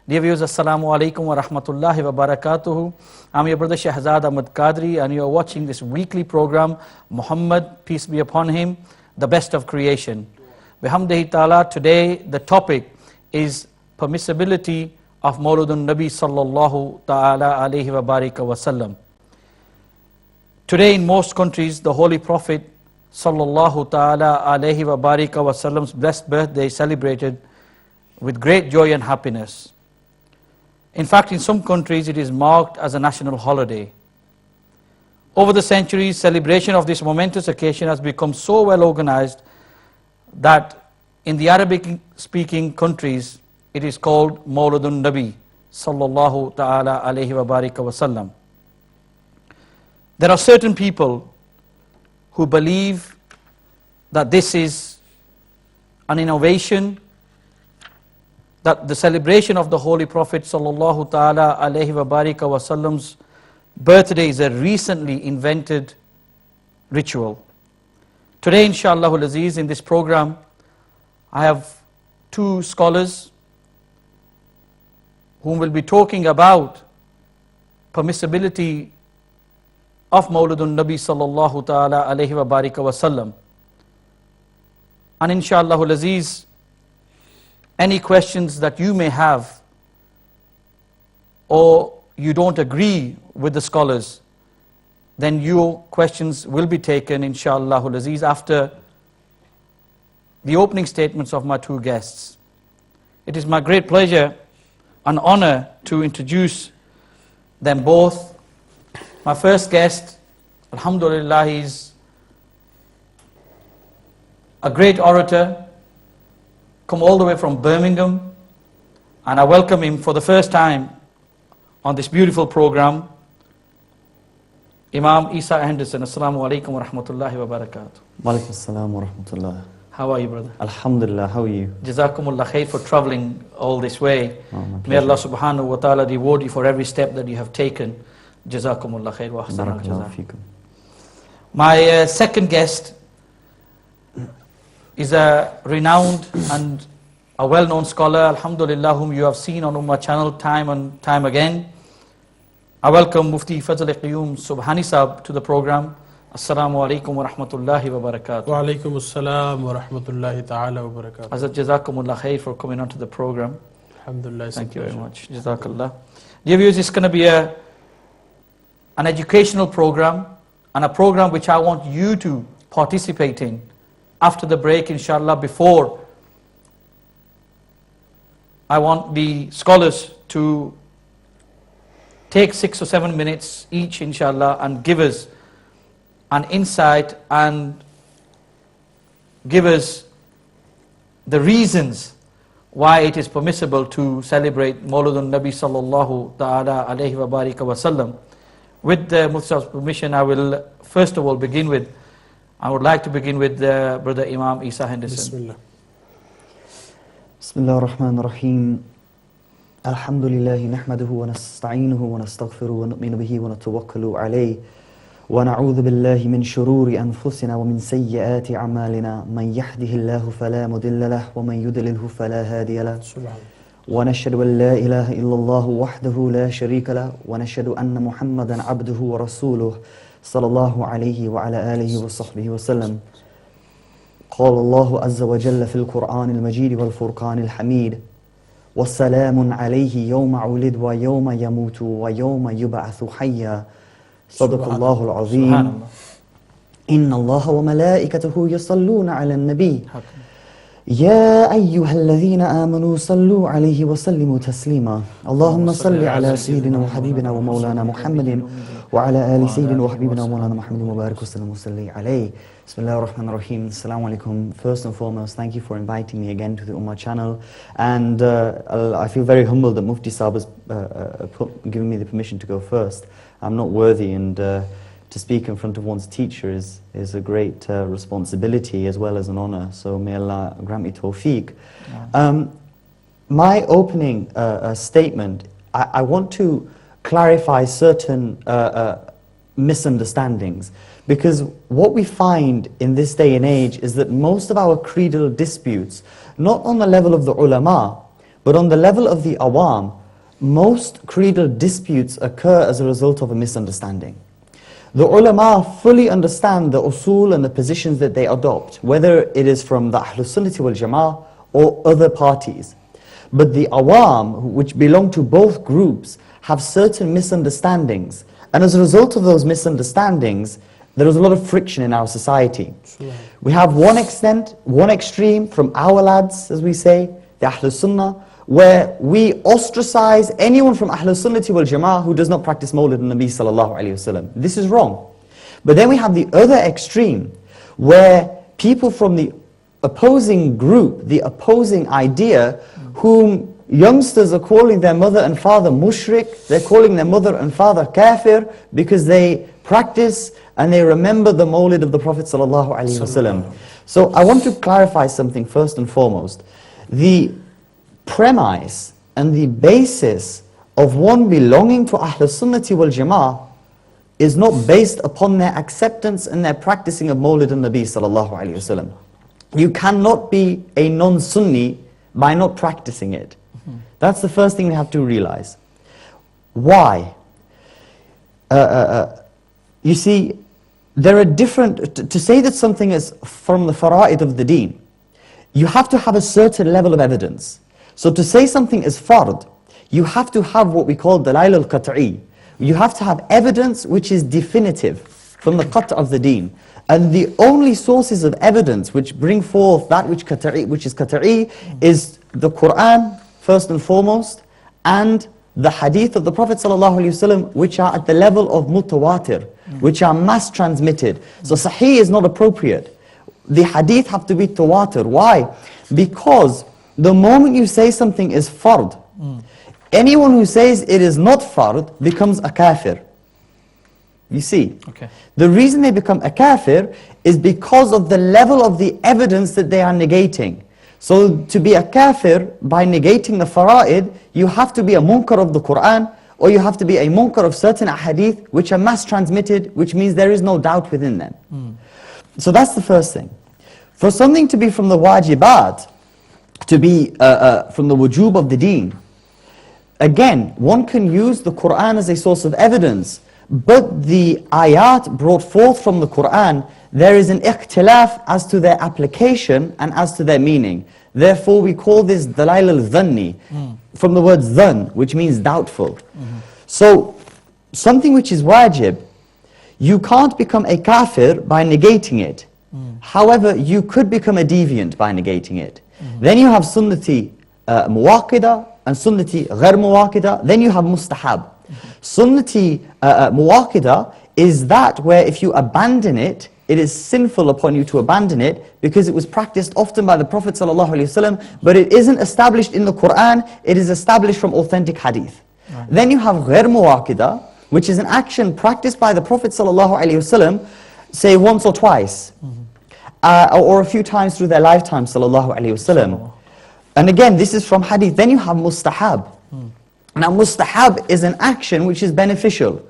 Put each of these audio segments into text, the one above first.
Dear viewers, Assalamu alaikum wa rahmatullahi wa barakatuhu. I'm your brother Shahzad Ahmed Qadri, and you are watching this weekly program, Muhammad, peace be upon him, the best of creation. Bihamdihi ta'ala, today the topic is permissibility of Mawlid-un-Nabi Sallallahu ta'ala Alayhi wa Wasallam. Today in most countries, the Holy Prophet Sallallahu ta'ala Alayhi wa Wasallam's blessed birthday is celebrated with great joy and happiness. In fact, in some countries it is marked as a national holiday. Over the centuries, celebration of this momentous occasion has become so well organized that in the Arabic-speaking countries, it is called Mawlid-un-Nabi Sallallahu ta'ala Alayhi wa Wasallam. There are certain people who believe that this is an innovation, that the celebration of the Holy Prophet Sallallahu ta'ala Alayhi wa Wasallam's birthday is a recently invented ritual. Today, inshallah aziz, in this program, I have two scholars whom will be talking about permissibility of Mawlid-un-Nabi Sallallahu ta'ala Alayhi wa Wasallam. And inshallah aziz, any questions that you may have, or you don't agree with the scholars, then your questions will be taken, inshallah aziz, after the opening statements of my two guests. It is my great pleasure and honor to introduce them both. My first guest, alhamdulillah, is a great orator, come all the way from Birmingham, and I welcome him for the first time on this beautiful program, Imam Esa Henderson. Assalamu alaikum wa rahmatullahi wa barakatuh. Wa alaikum assalam wa rahmatullah. How are you, brother? Alhamdulillah, how are you? Jazakumullah khair for traveling all this way. May Allah subhanahu wa ta'ala reward you for every step that you have taken. Jazakumullah khair wa ahsan al-jazaa. My second guest is a renowned and a well-known scholar, alhamdulillah, whom you have seen on Ummah channel time and time again. I welcome Mufti Fazale Qayyum Subhani Sahab to the program. Assalamu alaikum wa rahmatullahi wa barakatuh. Wa alaikum assalam wa rahmatullahi ta'ala wa barakatuh. Hazrat, jazakumullah khair for coming onto the program. Alhamdulillah. Thank you very much. Jazakallah. Dear viewers, it's going to be an educational program, and a program which I want you to participate in after the break, inshallah. Before, I want the scholars to take 6 or 7 minutes each, inshallah, and give us an insight and give us the reasons why it is permissible to celebrate Mawlid-un-Nabi Sallallahu ta'ala Alayhi wa Wasallam. With the Mufti's permission, I will first of all I would like to begin with Brother Imam Esa Henderson. Bismillah. Bismillah ar-Rahman ar-Rahim. Alhamdulillahi nahmaduhu wa nasta'inuhu wa nastaghfiruhu wa nu'minu bihi wa natawakkalu alayhi. Wa na'udhu billahi min shururi anfusina wa min sayyiati a'malina. Man yahdihillahu fala mudilla lahu wa man yudlilhu fala hadiya lahu. Subhani. ونشهد أن لا إله إلا الله وحده لا شريك له ونشهد أن محمدا عبده ورسوله صلى الله عليه وعلى آله وصحبه وسلم. قال الله عز وجل في القرآن المجيد والفرقان الحميد: والسلام عليه يوم ولد ويوم يموت ويوم يبعث حيا. صدق الله العظيم. إن الله وملائكته يصلون على النبي يا أيها الذين آمنوا صلوا عليه وسلموا تسليما. اللهم صل على سيدنا وحبيبنا ومولانا محمد وعلى آل سيدنا وحبيبنا ومولانا محمد وبارك وسلم وصلي عليه. Bismillah ar-Rahman ar-Rahim. Assalamu alaikum. First and foremost, thank you for inviting me again to the Ummah channel, and I feel very humbled that Mufti Sahab has given me the permission to go first. I'm not worthy, and to speak in front of one's teacher is a great responsibility as well as an honor. So may Allah grant me tawfiq. My opening statement, I want to clarify certain misunderstandings, because what we find in this day and age is that most of our creedal disputes, not on the level of the ulama, But on the level of the awam, most creedal disputes occur as a result of a misunderstanding. The ulama fully understand the usul and the positions that they adopt, whether it is from the Ahlus-Sunnati wal-Jama'ah or other parties. But the awam, which belong to both groups, have certain misunderstandings. And as a result of those misunderstandings, there is a lot of friction in our society. We have one extreme from our lads, as we say, the Ahlus Sunnah, where we ostracize anyone from Ahlus Sunnati wal Jama'ah who does not practice Mawlid-un-Nabi Sallallahu, Alayhi Wasallam. This is wrong. But then we have the other extreme, where people from the opposing group, the opposing idea, whom youngsters are calling their mother and father mushrik, they're calling their mother and father kafir, because they practice and they remember the Mawlid of the Prophet Sallallahu Alaihi Wasallam. So I want to clarify something first and foremost. The premise and the basis of one belonging to Ahlus Sunnati wal Jama'ah is not based upon their acceptance and their practicing of Mawlid-un-Nabi Sallallahu Alaihi Wasallam. You cannot be a non-Sunni by not practicing it. That's the first thing we have to realize. Why? You see, there are different, to say that something is from the fara'id of the deen, you have to have a certain level of evidence. So to say something is fard, you have to have what we call dalail al-qat'i. You have to have evidence which is definitive from the qat' of the deen. And the only sources of evidence which bring forth that which is qat'i is the Qur'an, first and foremost, and the hadith of the Prophet ﷺ, which are at the level of mutawatir, which are mass transmitted. So sahih is not appropriate. The hadith have to be tawatir. Why? Because the moment you say something is fard, anyone who says it is not fard becomes a kafir. You see, the reason they become a kafir is because of the level of the evidence that they are negating. So to be a kafir, by negating the fara'id, you have to be a munkar of the Qur'an, or you have to be a munkar of certain ahadith which are mass transmitted, which means there is no doubt within them. So that's the first thing. For something to be from the wajibat, to be from the wujub of the deen, again, one can use the Qur'an as a source of evidence, but the ayat brought forth from the Qur'an, there is an ikhtilaf as to their application and as to their meaning. Therefore we call this dalail al-dhanni, from the word dhan, which means doubtful. So something which is wajib, you can't become a kafir by negating it. However, you could become a deviant by negating it. Then you have sunnati muwaqida and sunnati ghair muwaqida. Then you have mustahab. Sunnati muwaqida is that where if you abandon it, it is sinful upon you to abandon it, because it was practiced often by the Prophet ﷺ, but it isn't established in the Qur'an, it is established from authentic hadith. Then you have ghair muwaqida, which is an action practiced by the Prophet ﷺ, say once or twice, or a few times through their lifetime, Sallallahu Alaihi Wasallam. And again, this is from hadith. Then you have mustahab. Now mustahab is an action which is beneficial.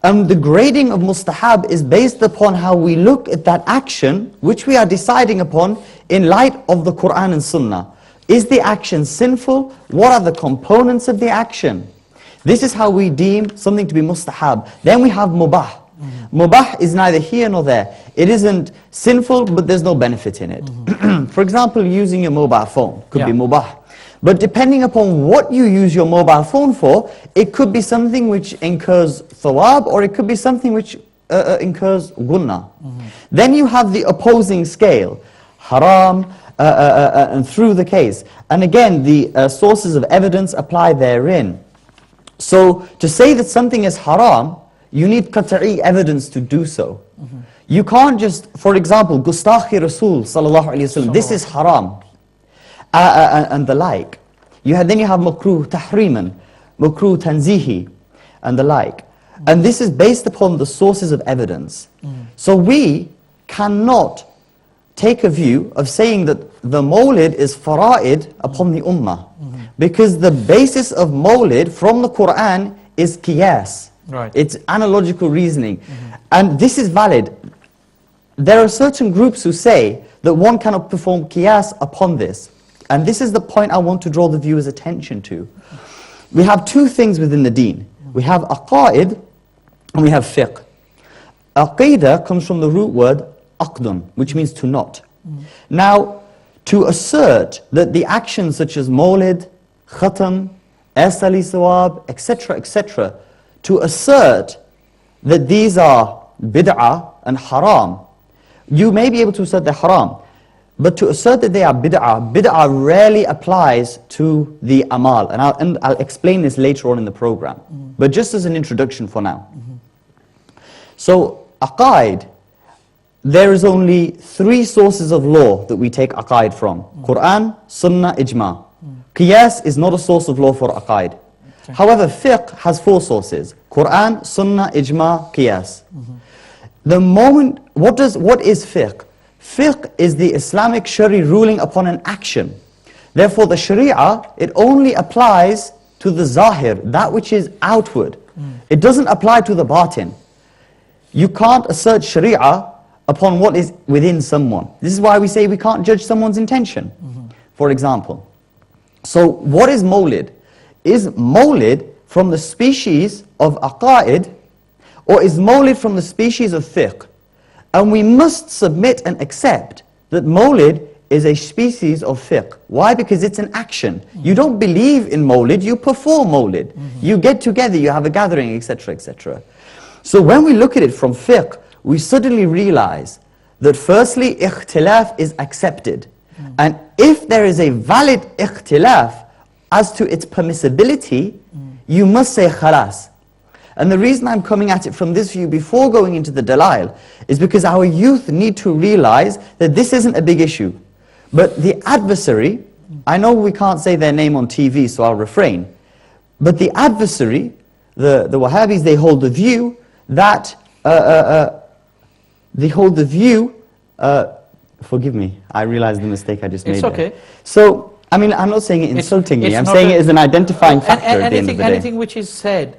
The grading of mustahab is based upon how we look at that action, which we are deciding upon in light of the Qur'an and Sunnah. Is the action sinful? What are the components of the action? This is how we deem something to be mustahab. Then we have mubah. Mubah is neither here nor there. It isn't sinful, but there's no benefit in it. For example, using your mobile phone could be mubah. But depending upon what you use your mobile phone for, it could be something which incurs thawab, or it could be something which incurs gunnah. Then you have the opposing scale, haram, and through the case. And again, the sources of evidence apply therein. So to say that something is haram, you need qat'i evidence to do so. You can't just, for example, gustakhi Rasul Sallallahu Alaihi Wasallam, this is haram, and the like. Then you have makruh tahriman, makruh tanzihi, and the like. And this is based upon the sources of evidence. So we cannot take a view of saying that the Mawlid is fara'id upon the Ummah. Because the basis of Mawlid from the Qur'an is qiyas. It's analogical reasoning. And this is valid. There are certain groups who say that one cannot perform qiyas upon this. And this is the point I want to draw the viewer's attention to. We have two things within the deen. We have aqaid and we have fiqh. Aqidah comes from the root word aqdun, which means to knot. Now, to assert that the actions such as Mawlid, Khatam, Asali Sawab, etc., etc., to assert that these are bid'ah and haram, you may be able to assert they're haram, but to assert that they are bid'ah rarely applies to the amal, and I'll explain this later on in the program, but just as an introduction for now. So, aqaid, there is only three sources of law that we take aqaid from: Quran, Sunnah, Ijma. Qiyas is not a source of law for aqaid. However, fiqh has four sources: Quran, Sunnah, Ijma, Qiyas. The moment, what is fiqh? Fiqh is the Islamic Shari ruling upon an action. Therefore, the Sharia, it only applies to the zahir, that which is outward. It doesn't apply to the batin. You can't assert Sharia upon what is within someone. This is why we say we can't judge someone's intention, for example. So, what is Mawlid? Is Mawlid from the species of aqaid, or is Mawlid from the species of fiqh? And we must submit and accept that Mawlid is a species of fiqh. Why? Because it's an action. You don't believe in Mawlid, you perform Mawlid. You get together, you have a gathering, etc., etc. So when we look at it from fiqh, we suddenly realize that firstly, ikhtilaf is accepted. And if there is a valid ikhtilaf as to its permissibility, you must say khalas. And the reason I'm coming at it from this view before going into the dalail is because our youth need to realize that this isn't a big issue. But the adversary, I know we can't say their name on TV, so I'll refrain. But the adversary, the Wahhabis, they hold the view that, forgive me, I realize the mistake I just made. It's okay. There. So, I mean, I'm not saying it insultingly, I'm saying it as an identifying factor at the end of the day. Anything which is said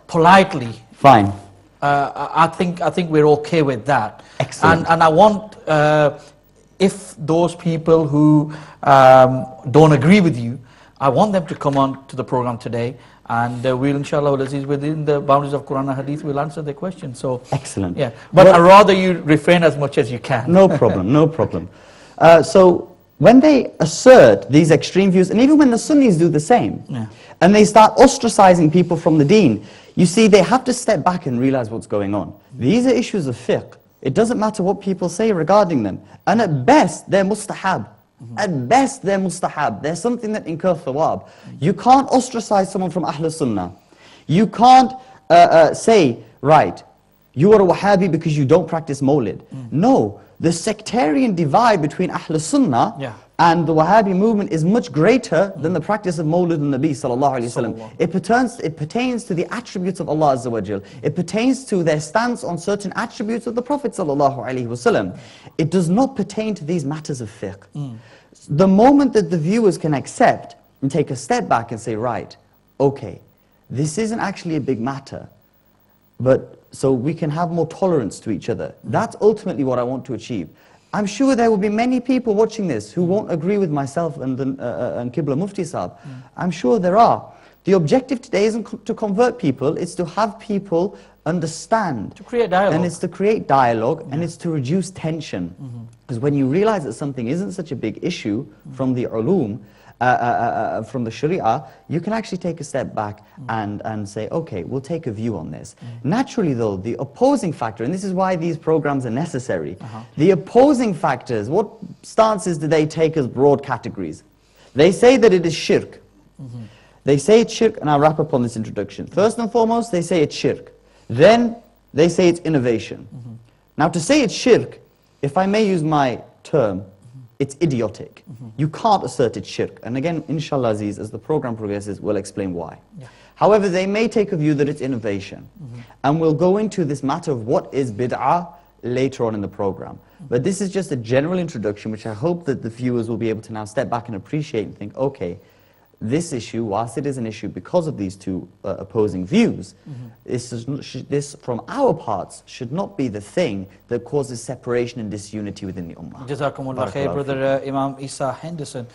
politely, fine. I think we're okay with that. Excellent. And I want, if those people who don't agree with you, I want them to come on to the program today, and we'll, inshallah, within the boundaries of Quran and Hadith, we'll answer their questions. So excellent. Yeah, but I'd rather you refrain as much as you can. No problem, no problem. So when they assert these extreme views, and even when the Sunnis do the same, and they start ostracizing people from the deen, you see, they have to step back and realize what's going on. These are issues of fiqh. It doesn't matter what people say regarding them. And at best, they're mustahab. At best, they're mustahab. They're something that incur thawab. You can't ostracize someone from Ahlus Sunnah. You can't say, right, you are a Wahhabi because you don't practice Mawlid. No, the sectarian divide between Ahlus Sunnah and the Wahhabi movement is much greater than the practice of Milad-un-Nabi Sallallahu, Alayhi Wasallam. It pertains to the attributes of Allah Azza wa Jal. It pertains to their stance on certain attributes of the Prophet Sallallahu Alaihi Wasallam. It does not pertain to these matters of fiqh. The moment that the viewers can accept and take a step back and say, right, okay, this isn't actually a big matter, but so we can have more tolerance to each other. That's ultimately what I want to achieve. I'm sure there will be many people watching this who won't agree with myself and Qibla Mufti Sahib. I'm sure there are. The objective today isn't to convert people, it's to have people understand. To create dialogue. And it's to create dialogue, and it's to reduce tension. Because when you realize that something isn't such a big issue from the ulum, from the Sharia, you can actually take a step back and say, okay, we'll take a view on this. Naturally though, the opposing factor, and this is why these programs are necessary, the opposing factors, what stances do they take as broad categories? They say that it is shirk. They say it's shirk, and I'll wrap up on this introduction. First and foremost, they say it's shirk. Then they say it's innovation. Now to say it's shirk, if I may use my term, it's idiotic. You can't assert it's shirk. And again, inshallah Aziz, as the program progresses, we'll explain why. However, they may take a view that it's innovation. And we'll go into this matter of what is bid'ah later on in the program. But this is just a general introduction, which I hope that the viewers will be able to now step back and appreciate and think, okay, this issue, whilst it is an issue because of these two opposing views, this from our parts should not be the thing that causes separation and disunity within the Ummah. Jazakumullah khair, Brother Imam Esa Henderson.